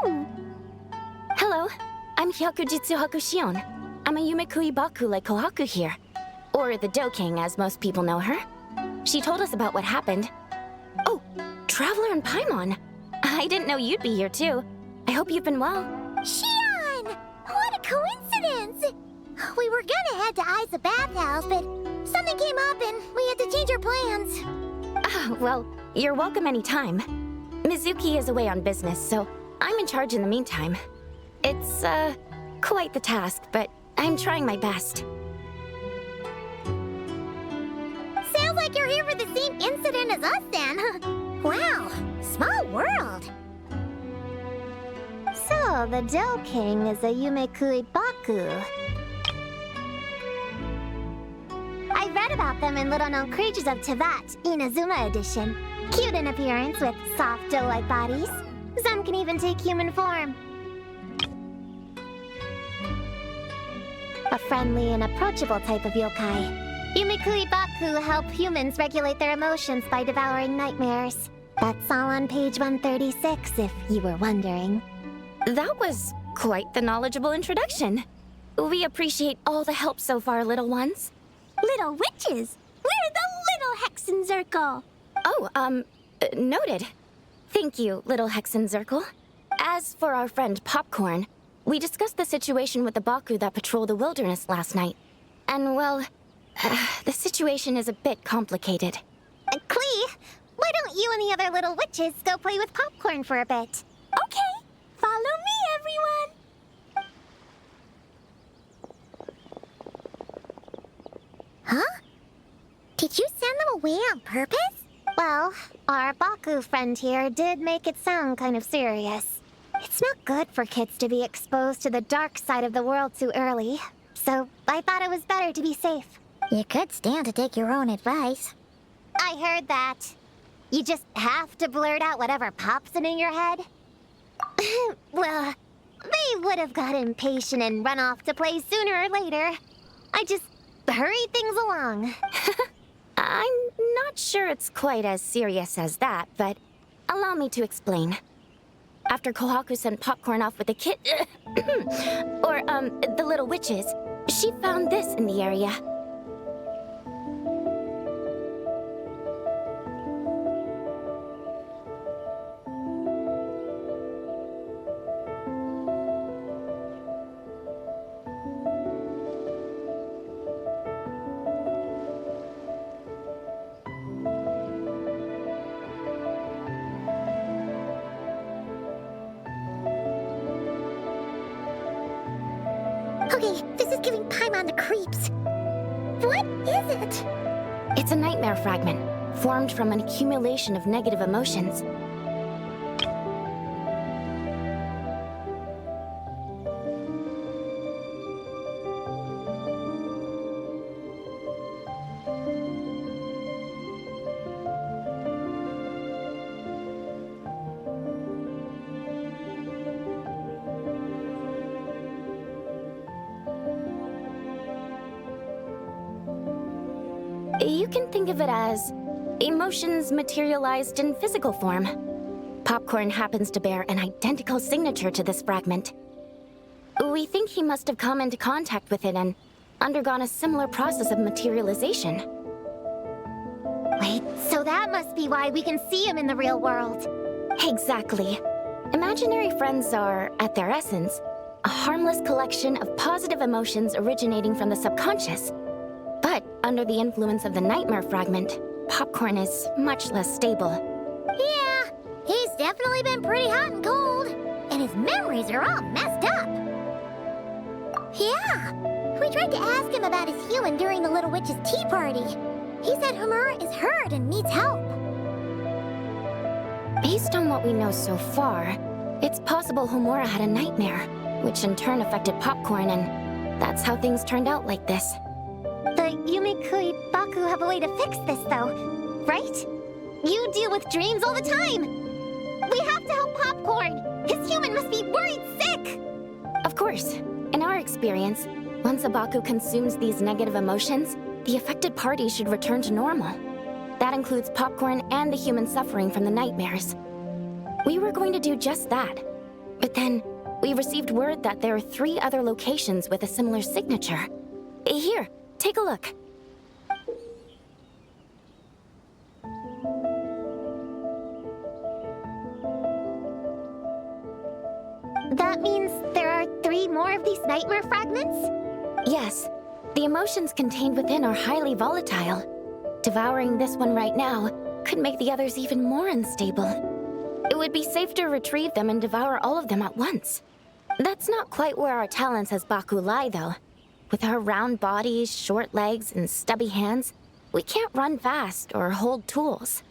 Hello, I'm Hyakujitsu Hakushion. I'm a Yumekui Baku like Kohaku here. Or the Doking, as most people know her. She told us about what happened. Oh, Traveler and Paimon. I didn't know you'd be here too. I hope you've been well. Shion! What a coincidence! We were gonna head to Aiza Bathhouse, but something came up and we had to change our plans. Ah, well, you're welcome anytime. Mizuki is away on business, so I'm in charge in the meantime. It's, quite the task, but I'm trying my best. Sounds like you're here for the same incident as us then. Wow, small world. So, the Doking is a Yumekui Baku. I read about them in Little Known Creatures of Teyvat, Inazuma edition. Cute in appearance with soft dough-like bodies. Some can even take human form. A friendly and approachable type of yokai. Yumekui Baku help humans regulate their emotions by devouring nightmares. That's all on page 136, if you were wondering. That was quite the knowledgeable introduction. We appreciate all the help so far, little ones. Little witches! We're the Little Hexenzirkel! Oh, noted. Thank you, little Hexenzirkel. As for our friend Popcorn, we discussed the situation with the Baku that patrolled the wilderness last night. And, well, the situation is a bit complicated. Klee, why don't you and the other little witches go play with Popcorn for a bit? Okay, follow me, everyone! Huh? Did you send them away on purpose? Well, our Baku friend here did make it sound kind of serious. It's not good for kids to be exposed to the dark side of the world too early, so I thought it was better to be safe. You could stand to take your own advice. I heard that. You just have to blurt out whatever pops in your head? Well, they would have got impatient and run off to play sooner or later. I just hurried things along. I'm not sure it's quite as serious as that, but allow me to explain. After Kohaku sent Popcorn off with the kid... or, the little witches, she found this in the area. Okay, this is giving Paimon the creeps. What is it? It's a nightmare fragment, formed from an accumulation of negative emotions. You can think of it as emotions materialized in physical form. Popcorn happens to bear an identical signature to this fragment. We think he must have come into contact with it and undergone a similar process of materialization. Wait, so that must be why we can see him in the real world. Exactly. Imaginary friends are, at their essence, a harmless collection of positive emotions originating from the subconscious. But under the influence of the nightmare fragment, Popcorn is much less stable. Yeah, he's definitely been pretty hot and cold, and his memories are all messed up. Yeah, we tried to ask him about his healing during the Little Witch's tea party. He said Homura is hurt and needs help. Based on what we know so far, it's possible Homura had a nightmare, which in turn affected Popcorn, and that's how things turned out like this. The Yumekui Baku have a way to fix this, though, right? You deal with dreams all the time! We have to help Popcorn! His human must be worried sick! Of course. In our experience, once a Baku consumes these negative emotions, the affected party should return to normal. That includes Popcorn and the human suffering from the nightmares. We were going to do just that. But then, we received word that there are 3 other locations with a similar signature. Here, take a look. That means there are 3 more of these nightmare fragments? Yes, the emotions contained within are highly volatile. Devouring this one right now could make the others even more unstable. It would be safe to retrieve them and devour all of them at once. That's not quite where our talents as Baku lie, though. With our round bodies, short legs, and stubby hands, we can't run fast or hold tools.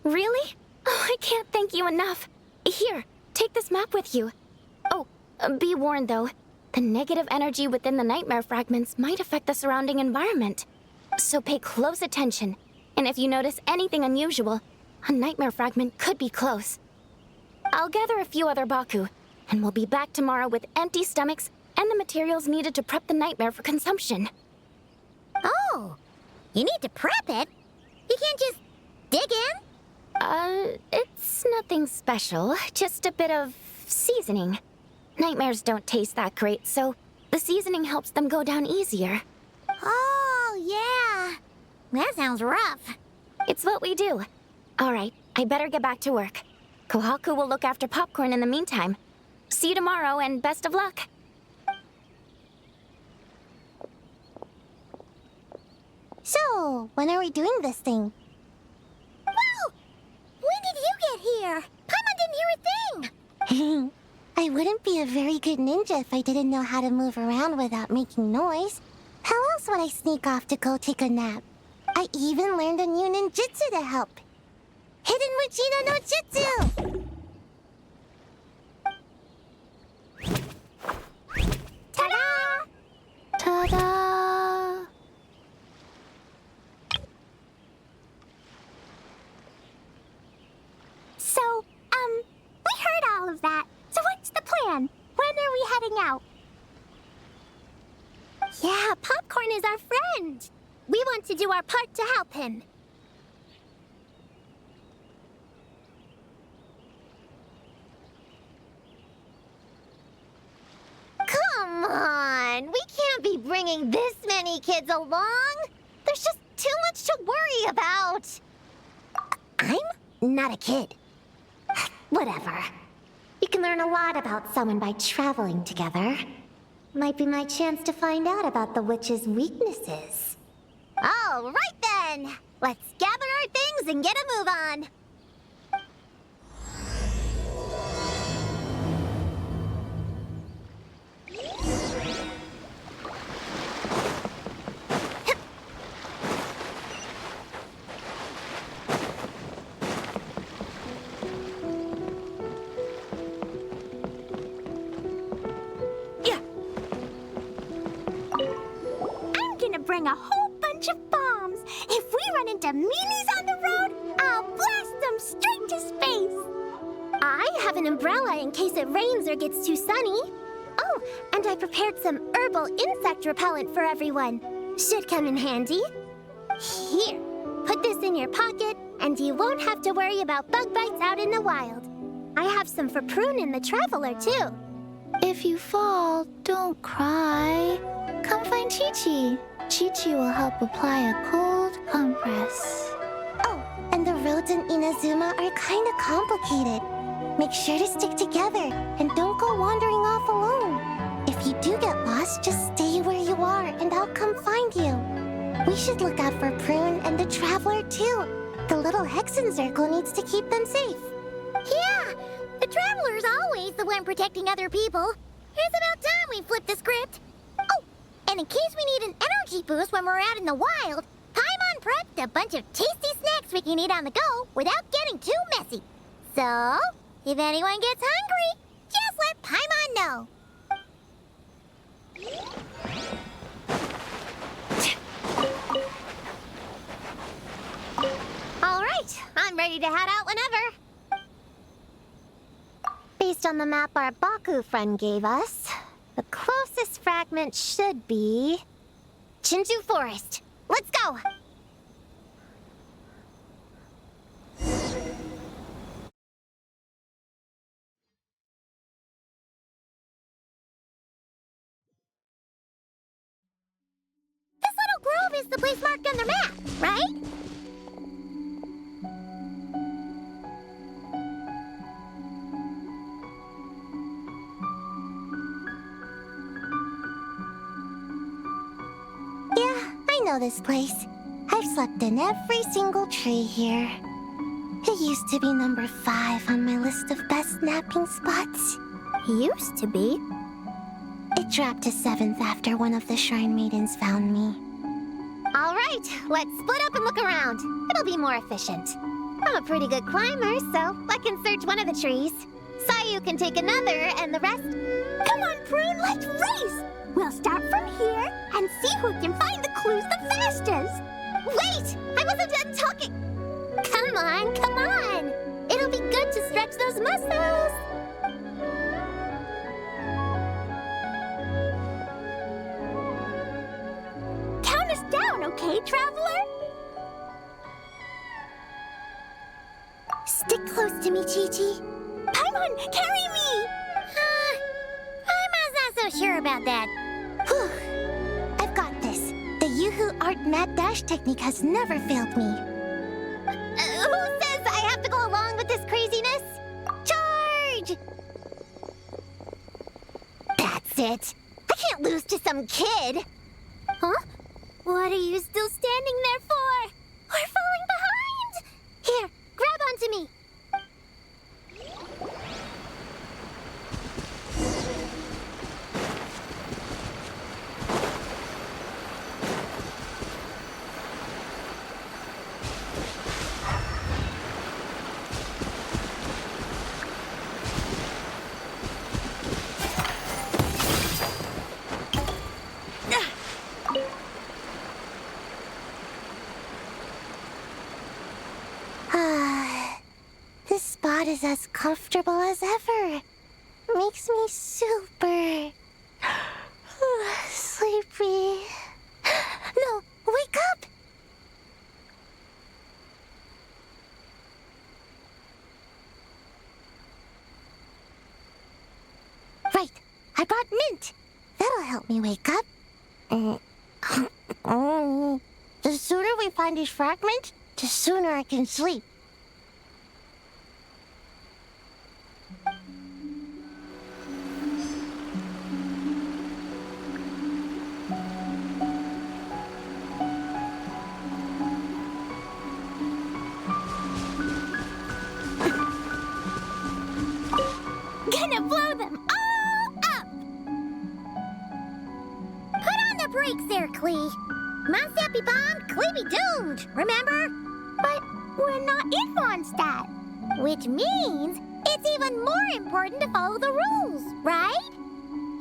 Really? Oh, I can't thank you enough. Here, take this map with you. Oh, be warned though, the negative energy within the nightmare fragments might affect the surrounding environment. So pay close attention, and if you notice anything unusual, a nightmare fragment could be close. I'll gather a few other Baku, and we'll be back tomorrow with empty stomachs and the materials needed to prep the nightmare for consumption. Oh, you need to prep it? You can't just dig in? It's nothing special, just a bit of seasoning. Nightmares don't taste that great, so the seasoning helps them go down easier. Oh, yeah. That sounds rough. It's what we do. All right, I better get back to work. Kohaku will look after Popcorn in the meantime. See you tomorrow, and best of luck. So, when are we doing this thing? Well, when did you get here? Paimon didn't hear a thing. I wouldn't be a very good ninja if I didn't know how to move around without making noise. How else would I sneak off to go take a nap? I even learned a new ninjutsu to help. Hidden Mujina no Jutsu! Ta-da! Ta-da! So, we heard all of that. So what's the plan? When are we heading out? Yeah, Popcorn is our friend. We want to do our part to help him. Come on! We can't be bringing this many kids along. There's just too much to worry about. I'm not a kid. Whatever. You can learn a lot about someone by traveling together. Might be my chance to find out about the witch's weaknesses. All right then! Let's gather our things and get a move on. Bring a whole bunch of bombs. If we run into meanies on the road, I'll blast them straight to space. I have an umbrella in case it rains or gets too sunny. Oh, and I prepared some herbal insect repellent for everyone. Should come in handy. Here, put this in your pocket, and you won't have to worry about bug bites out in the wild. I have some for Prune and the Traveler, too. If you fall, don't cry. Come find Chi-Chi. Chi-Chi will help apply a cold compress. Oh, and the roads in Inazuma are kind of complicated. Make sure to stick together and don't go wandering off alone. If you do get lost, just stay where you are and I'll come find you. We should look out for Prune and the Traveler too. The little Hexen Circle needs to keep them safe. Yeah, the Traveler's always the one protecting other people. It's about time we flip the script. Oh, and in case we need an energy boost when we're out in the wild, Paimon prepped a bunch of tasty snacks we can eat on the go without getting too messy. So, if anyone gets hungry, just let Paimon know. All right, I'm ready to head out whenever. Based on the map our Baku friend gave us, the closest fragment should be Chinju Forest. Let's go! is the place marked on their map, right? Yeah, I know this place. I've slept in every single tree here. It used to be number 5 on my list of best napping spots. Used to be? It dropped to 7th after one of the Shrine Maidens found me. All right, let's split up and look around. It'll be more efficient. I'm a pretty good climber, so I can search one of the trees. Sayu can take another, and the rest... Come on, Prune, let's race! We'll start from here and see who can find the clues the fastest. Wait! I wasn't done talking! Come on, come on! It'll be good to stretch those muscles! Count us down, okay, Traveler? Stick close to me, Chi-Chi. Paimon, carry me! Paimon's not so sure about that. Whew. I've got this. The Yoo-Hoo Art Mad Dash technique has never failed me. Who says I have to go along with this craziness? Charge! That's it. I can't lose to some kid. Huh? What are you still standing there for? We're falling behind! Here, grab onto me. This spot is as comfortable as ever. Makes me super sleepy. No, wake up! Right, I brought mint. That'll help me wake up. The sooner we find these fragments, the sooner I can sleep. Gonna blow them all up! Put on the brakes there, Klee. Mondstadt bombed, Klee be doomed, remember? But we're not in Mondstadt. Which means it's even more important to follow the rules, right?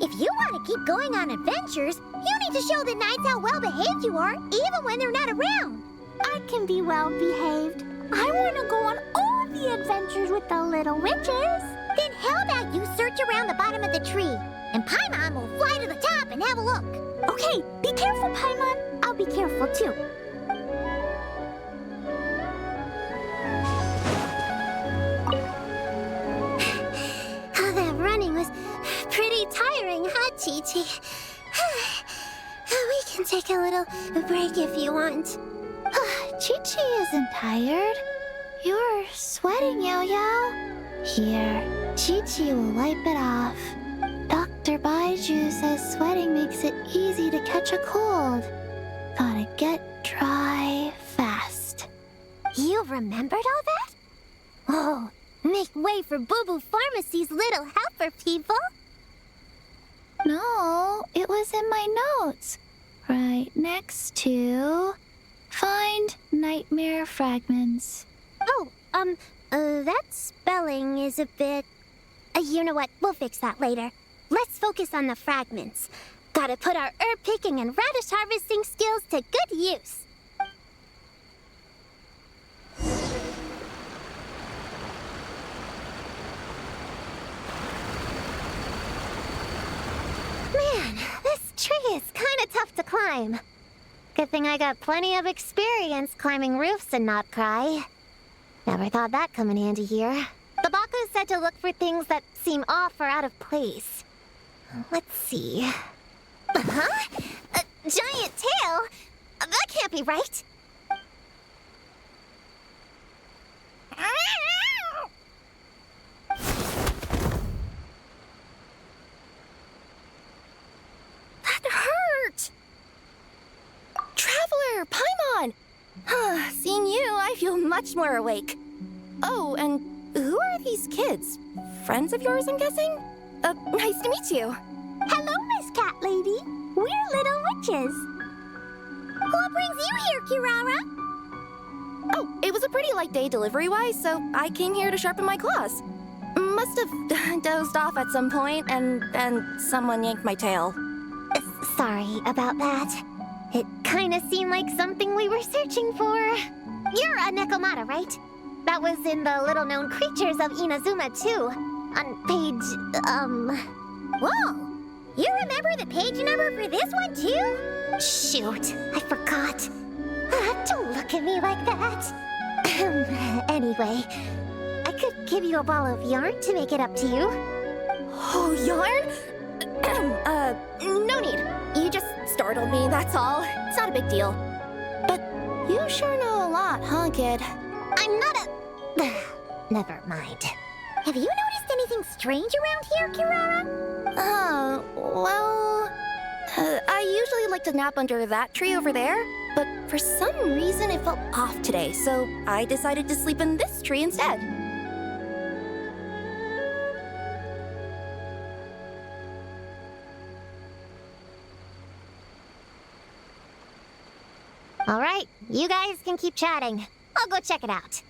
If you want to keep going on adventures, you need to show the knights how well-behaved you are, even when they're not around. I can be well-behaved. I want to go on all the adventures with the little witches. Then how about you search around the bottom of the tree, and Paimon will fly to the top and have a look. Okay, be careful, Paimon. I'll be careful, too. Oh, that running was pretty tiring, huh, Chi-Chi? We can take a little break if you want. Chi-Chi isn't tired. You're sweating, Yo-Yo. Here, Chi-Chi will wipe it off. Dr. Baiju says sweating makes it easy to catch a cold. Gotta get dry fast. You remembered all that? Oh, make way for Boo Boo Pharmacy's little helper, people. No, it was in my notes. Right next to... Find nightmare fragments. Oh, that spelling is a bit... you know what? We'll fix that later. Let's focus on the fragments. Gotta put our herb picking and radish harvesting skills to good use. Man, this tree is kinda tough to climb. Good thing I got plenty of experience climbing roofs and not cry. Never thought that'd come in handy here. The Baku said to look for things that seem off or out of place. Let's see. A giant tail? That can't be right. That hurt! Traveler, Paimon! Seeing you, I feel much more awake. Oh, and who are these kids? Friends of yours, I'm guessing? Nice to meet you. Hello, Miss Cat Lady. We're little witches. What brings you here, Kirara? Oh, it was a pretty light day delivery-wise, so I came here to sharpen my claws. Must have dozed off at some point, and then someone yanked my tail. Sorry about that. It kind of seemed like something we were searching for. You're a Nekomata, right? That was in the little-known creatures of Inazuma, too. On page, Whoa! You remember the page number for this one, too? Shoot, I forgot. Don't look at me like that. Anyway, I could give you a ball of yarn to make it up to you. Oh, yarn? No need. You just startled me, that's all. It's not a big deal. But you sure know a lot, huh, kid? I'm not a... Never mind. Have you noticed anything strange around here, Kirara? Well... I usually like to nap under that tree over there, but for some reason it felt off today, so I decided to sleep in this tree instead. All right, you guys can keep chatting. I'll go check it out.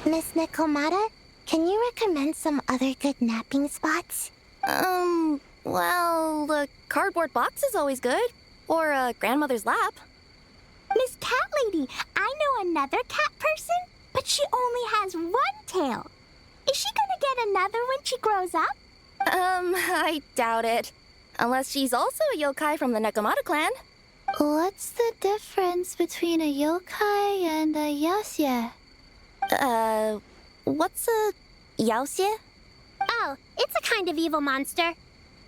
Miss Nekomata, can you recommend some other good napping spots? Well, the cardboard box is always good. Or grandmother's lap. Miss Cat Lady, I know another cat person, but she only has one tail. Is she gonna get another when she grows up? I doubt it. Unless she's also a yokai from the Nekomata clan. What's the difference between a yokai and a yasye? What's a yaoxie? Oh, it's a kind of evil monster.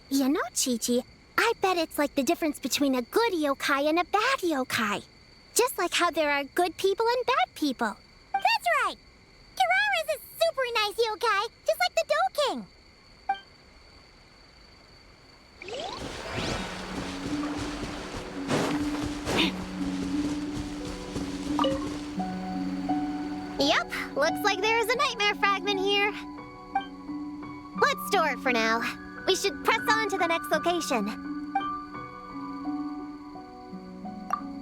You know, Chi-Chi, I bet it's like the difference between a good yokai and a bad yokai. Just like how there are good people and bad people. That's right! Kirara's a super nice yokai, just like the Doking. Yep, looks like there's a nightmare fragment here. Let's store it for now. We should press on to the next location.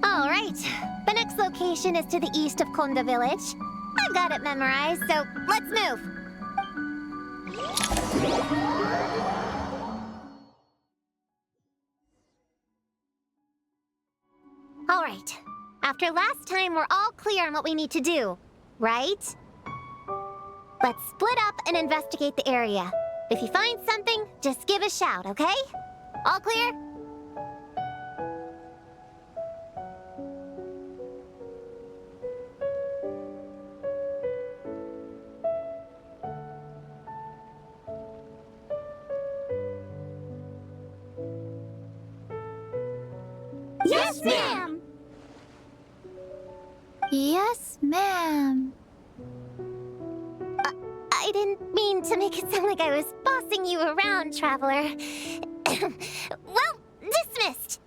All right, the next location is to the east of Konda Village. I've got it memorized, so let's move. All right, after last time, we're all clear on what we need to do, right? Let's split up and investigate the area. If you find something, just give a shout, okay? All clear? Yes, ma'am! Yes, ma'am. I didn't mean to make it sound like I was bossing you around, Traveler. Well, dismissed.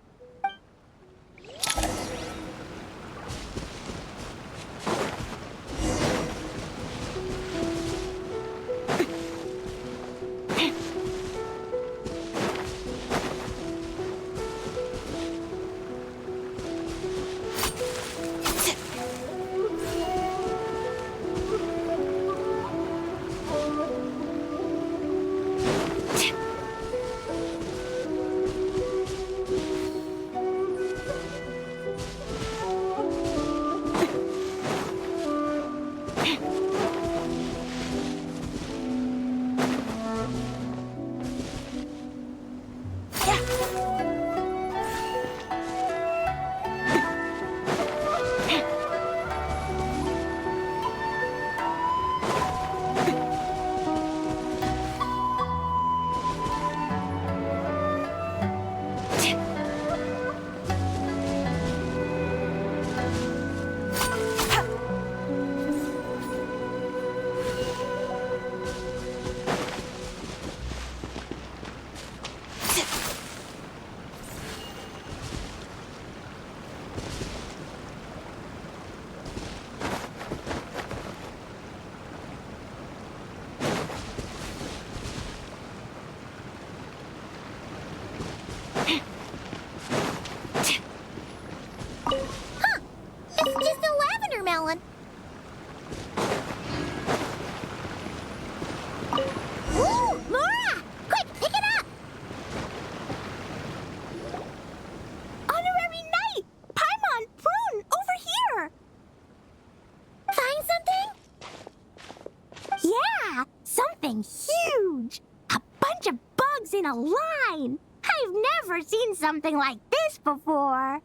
a line! I've never seen something like this before.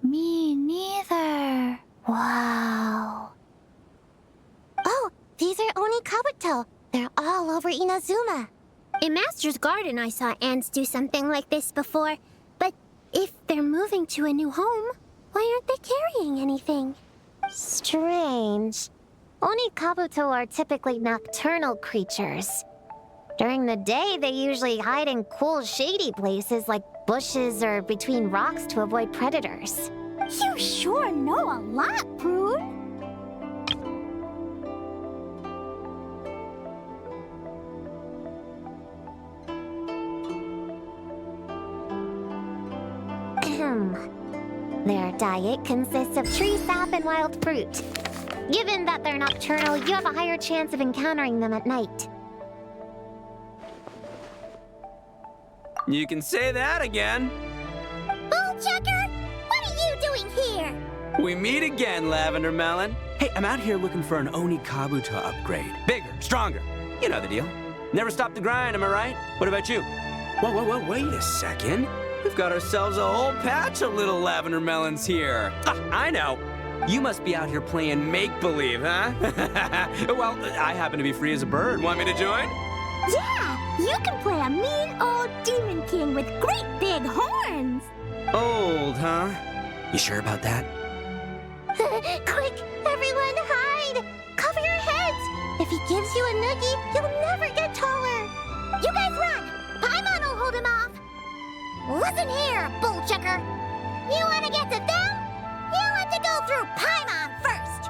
Me neither. Wow. Oh, these are Oni Kabuto. They're all over Inazuma. In Master's Garden, I saw ants do something like this before. But if they're moving to a new home, why aren't they carrying anything? Strange. Oni Kabuto are typically nocturnal creatures. During the day, they usually hide in cool, shady places like bushes or between rocks to avoid predators. You sure know a lot, Prune. Their diet consists of tree sap and wild fruit. Given that they're nocturnal, you have a higher chance of encountering them at night. You can say that again. Bullchucker, what are you doing here? We meet again, Lavender Melon. Hey, I'm out here looking for an Oni Kabuto upgrade. Bigger, stronger. You know the deal. Never stop the grind, am I right? What about you? Whoa, wait a second. We've got ourselves a whole patch of little Lavender Melons here. Ah, I know. You must be out here playing make-believe, huh? Well, I happen to be free as a bird. Want me to join? Yeah, you can play a mean old demon king with great big horns. Old, huh? You sure about that? Quick, everyone hide! Cover your heads! If he gives you a noogie, you'll never get taller. You guys run! Paimon will hold him off. Listen here, Bullchucker. You want to get to them? You'll have to go through Paimon first.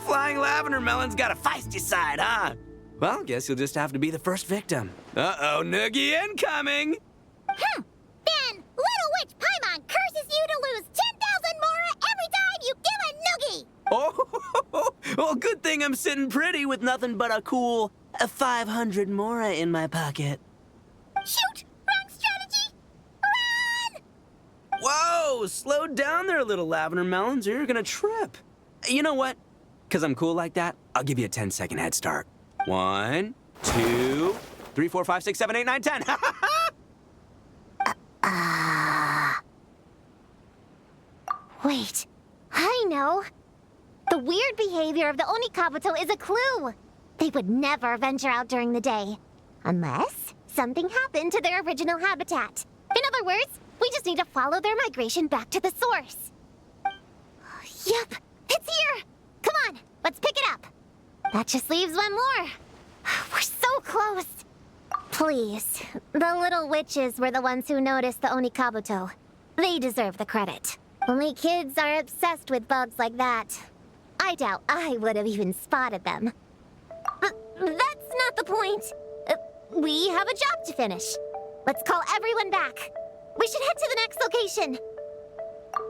Flying Lavender Melon's got a feisty side, huh? Well, guess you'll just have to be the first victim. Uh-oh, noogie incoming! Then, Little Witch Paimon curses you to lose 10,000 Mora every time you give a noogie! Oh, well, good thing I'm sitting pretty with nothing but a cool 500 Mora in my pocket. Shoot! Wrong strategy! Run! Whoa, slow down there, little Lavender Melons, or you're gonna trip. You know what? Because I'm cool like that, I'll give you a 10-second head start. 1, 2, 3, 4, 5, 6, 7, 8, 9, 10. Wait, I know. The weird behavior of the Oni Kabuto is a clue. They would never venture out during the day. Unless something happened to their original habitat. In other words, we just need to follow their migration back to the source. Yep, it's here! Come on, let's pick it up. That just leaves one more. We're so close. Please, the little witches were the ones who noticed the Oni Kabuto. They deserve the credit. Only kids are obsessed with bugs like that. I doubt I would have even spotted them. That's not the point. We have a job to finish. Let's call everyone back. We should head to the next location.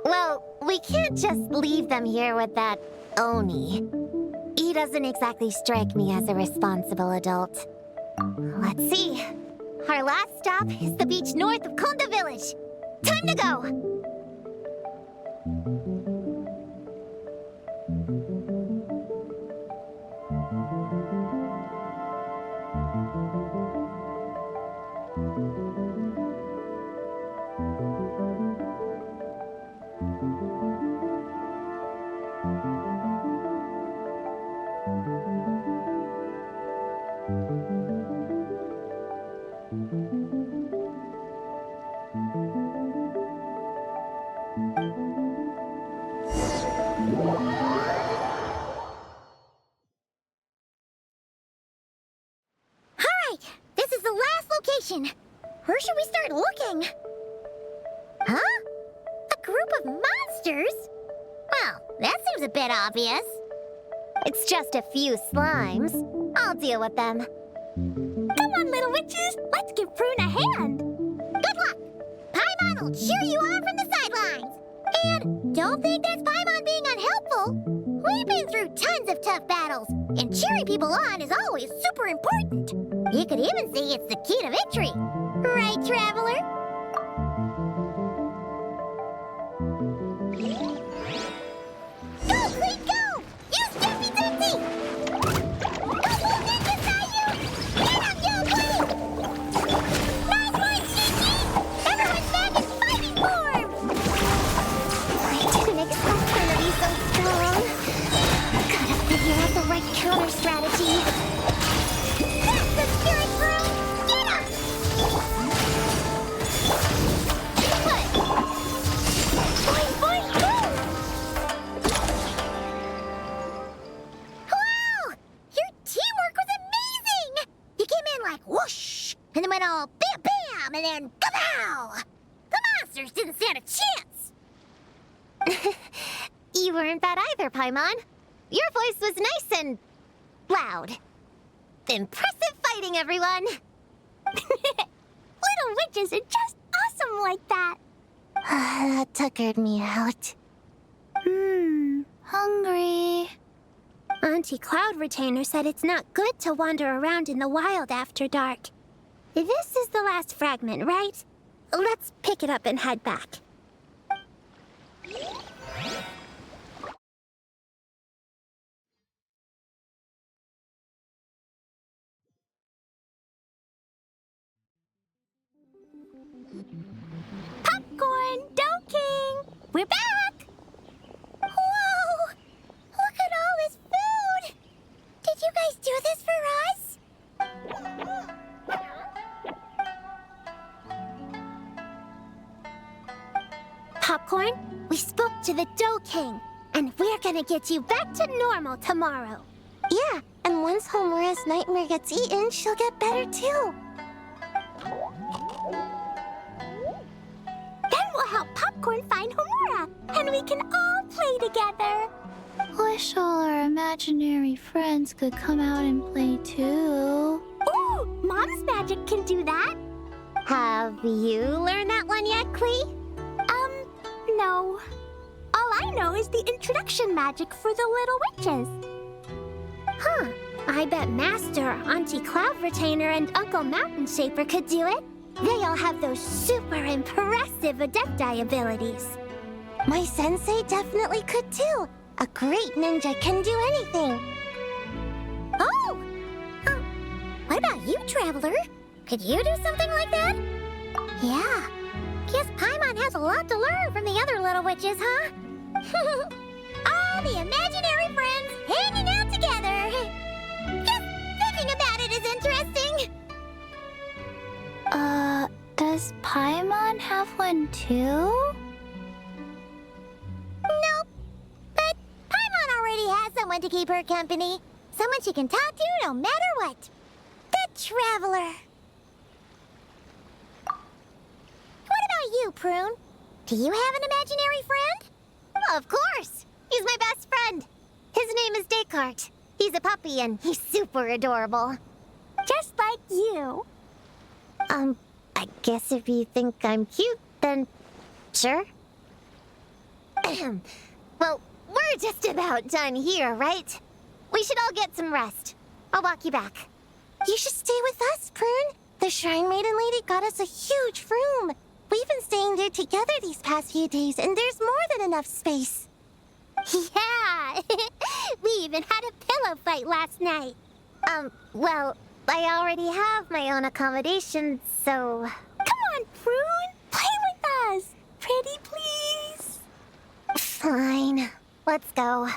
Well, we can't just leave them here with that Oni. He doesn't exactly strike me as a responsible adult. Let's see. Our last stop is the beach north of Konda Village. Time to go! Where should we start looking? Huh? A group of monsters? Well, that seems a bit obvious. It's just a few slimes. I'll deal with them. Come on, little witches. Let's give Prune a hand. Good luck. Paimon will cheer you on from the sidelines. And don't think that's Paimon being unhelpful. We've been through tons of tough battles, and cheering people on is always super important. You could even say it's the key to victory. Right, Traveler? Go, Clean, go! Use Jumpy Dumpty! Double Ninja Sayu! Get him, yo, buddy! whoosh, and then went all bam bam, and then kapow! The monsters didn't stand a chance! You weren't bad either, Paimon. Your voice was nice and loud. Impressive fighting, everyone! Little witches are just awesome like that. That tuckered me out. Hungry. Auntie Cloud Retainer said it's not good to wander around in the wild after dark. This is the last fragment, right? Let's pick it up and head back. Popcorn, Dough King! We're back! Whoa! Look at all this food! Did you guys do this for us? Popcorn, we spoke to the Dough King, and we're gonna get you back to normal tomorrow. Yeah, and once Homura's nightmare gets eaten, she'll get better too. Then we'll help Popcorn find Homura, and we can all play together. Wish all our imaginary friends could come out and play too. Ooh, Mom's magic can do that. Have you learned that one yet, Klee? No. All I know is the introduction magic for the little witches. Huh. I bet Master, Auntie Cloud Retainer, and Uncle Mountain Shaper could do it. They all have those super impressive Adepti abilities. My sensei definitely could too. A great ninja can do anything. Oh! What about you, Traveler? Could you do something like that? Yeah. Guess Paimon has a lot to learn from the other little witches, huh? All the imaginary friends hanging out together. Just thinking about it is interesting. Does Paimon have one too? Nope. But Paimon already has someone to keep her company. Someone she can talk to no matter what. The Traveler. What about you, Prune? Do you have an imaginary friend? Of course. He's my best friend. His name is Descartes. He's a puppy and he's super adorable. Just like you. I guess if you think I'm cute, then sure. Well, we're just about done here, right? We should all get some rest. I'll walk you back. You should stay with us, Prune. The Shrine Maiden Lady got us a huge room. We've been staying there together these past few days, and there's more than enough space. Yeah! We even had a pillow fight last night. Well, I already have my own accommodation, so... Come on, Prune! Play with us! Pretty please! Fine. Let's go.